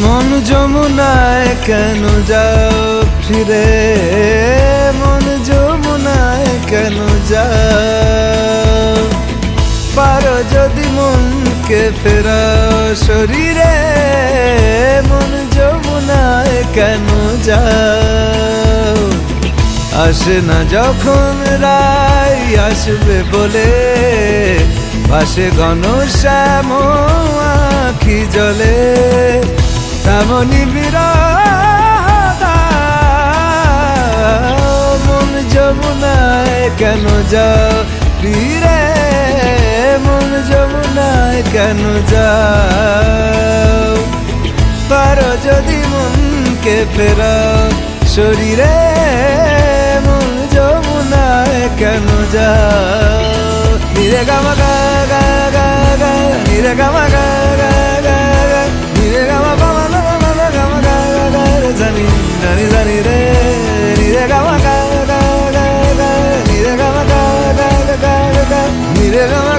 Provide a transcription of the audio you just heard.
মন যমুনায় কেন যাও ফিরে, মন যমুনায় কেন যাও? পারো যদি মনকে ফেরাও শরীরে, মন যমুনায় কেন যাও? আসে না যখন রাই আসবে বলে, পাশে ঘন শ্যাম আখি জলে, তেমনি বিরহ মন যমুনায় কেন যাও ফিরে, মন যমুনায় কেন যাও? পারো যদি মনকে ফেরাও শরীরে, মন যমুনায় কেন যাও? নিরে গামা গা গা গা গা, নিরে গামা গা গা গা গা, নিরে গামা বামা বামা গামা গা গা গা রে জানি জানি জানি রে, নিরে গামা গা গা গা গা, নিরে গামা গা গা গা গা, নিরে গামা